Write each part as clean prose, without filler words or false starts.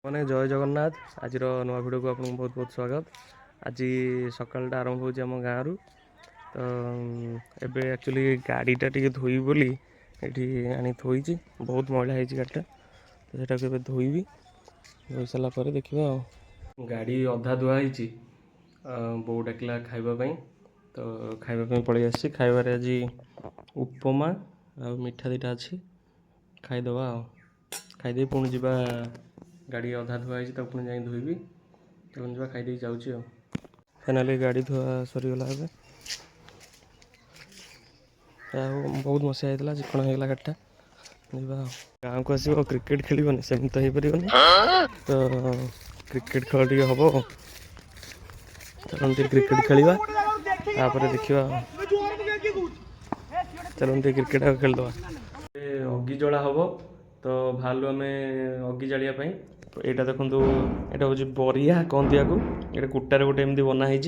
मैंने जय जगन्नाथ आज नुआ भिडियो को आपको बहुत बहुत स्वागत। आज सकालटा आरंभ हो गाँव तो एबे एक्चुअली गाड़ीटा टी धोई बोली ये आनी थोड़ी बहुत मैला है गाड़ीटा तो सेटा धोबी धोई सारापर देखा गाड़ी अधा धुआई बो डाकला खावाई तो खावाई पलि आसी खाइबार आज उपमा आ मिठा दीटा अच्छी खाईदे खाईदे पुणी जा गाड़ी अधा धुआई पुणी जा धोबी तो जा खाई जाऊँगी फाइनाली गाड़ी धुआ सरीगला बहुत मसिया होता चिकण होगा गाड़ीटा गाँव को आसो क्रिकेट खेल सेमती तो हो पार तो क्रिकेट खेल टे हम चलते क्रिकेट खेलवा तापर देखा चलते क्रिकेट खेलदे अगी जला हम तो भालु आम अगी जावाई तो यहाँ देखो यहाँ हूँ बरिया कहती या कुटार गोटे एमती बनाई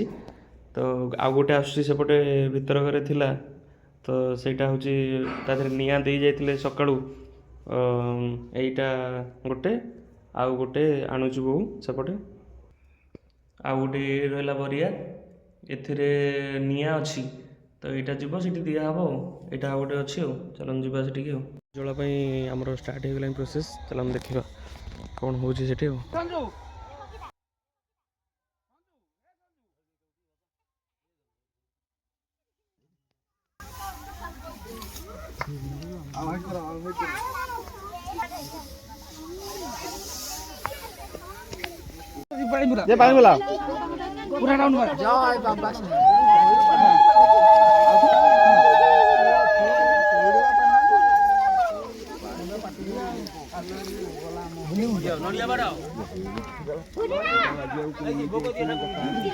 तो आउ गोटे आसपटे भितर घरे थिला तो सहीटा हूँ तादेह निआ दे जाते सका यहीटा गोटे आउ गोटे आणुचु बो सेपटे आउ गोटे रहा बरिया एथिरे निआ अच्छी तो यहाँ जीव सी दिहब यहाँ आउ गोटे अच्छी चलन जा से जलापाई आमर स्टार्ट हो गला प्रोसेस चल देखा कौन हो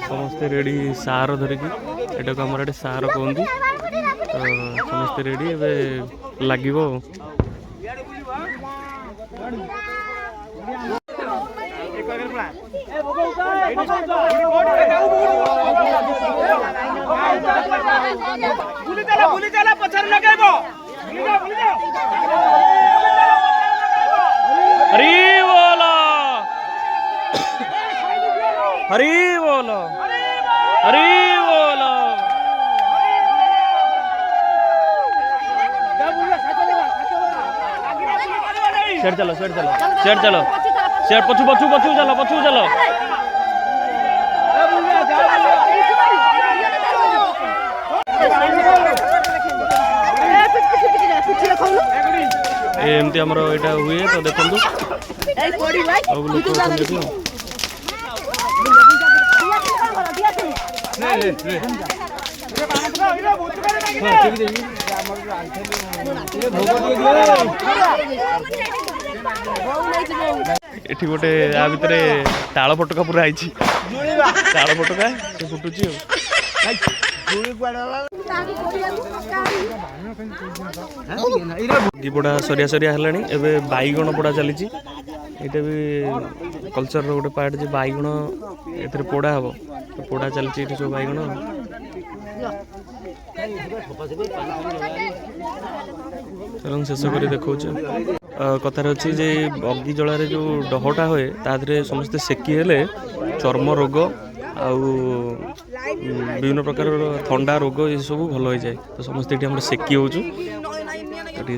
समस्ते रेडी सार धरिकी एटा को आमर सार कहती तो समस्ते रेडी एवं लगे हरी बोलो हरी बोलो हरी बोलो शेर चलो शेर चलो शेर चलो शेर पछू पछू पछू चलो पछू चलो एमती आमर यहाँ हुए तो देखो एठी गोटे आ भितर ताल फटका पूरा आई ताल फटका से फुटुची पोड़ा सरिया सरिया है बैगण पोड़ा चली यहाँ भी कल्चर गोटे पार्ट जे बैगण ए पोड़ा हम तो पोड़ा चलती सब बैगण चल शेष कर देखा कथार अच्छी जे अग्नि जलार जो डहटा हुए तादे समस्ते सेकी हेले चर्म रोग आउ विभिन्न प्रकार थंडा रोग ये सब भल हो जाए तो समस्ते ये सेकी हो तो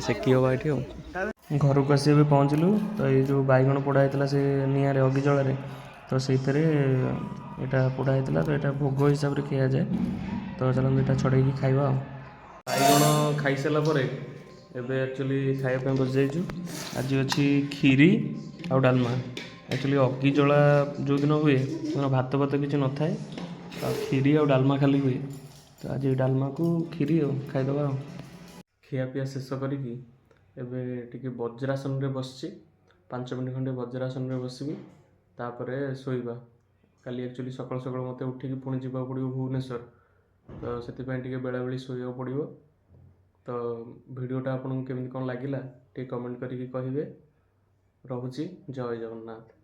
सेकी हवा ये घर को आसी पहुँचलु तो ये जो बैगण पोड़ा होता से निआरे अग्नि जलार तो से यहाँ पोड़ा होता तो यहाँ भोग हिसाब से खिया जाए तो चलते यहाँ छड़े खाइबा बैगण खाई सारापर एबे एक्चुअली खाइबा बस जाइछु आज अच्छी खीरी आ डालमा एक्चुअली अग्नि जला जो दिन हुए भात भात किसी न थाए खीरी आ डालमा खाली हुए तो आज डालमा को खीरी खाईदे खिया पिया शेष करी एबे टिके वज्रासन रे बसची 5 मिनट खंडे वज्रासन रे बसबी तापर शोइबा काली एक्चुअली सकाल सकाल मते उठिकी पुणी जीवा पड़ो भुवनेश्वर तो से बेला बेली शोया पड़ो तो वीडियोटा आपको केमती कौन लगिला टे कमेंट करके कहिबे। रहुची जय जगन्नाथ।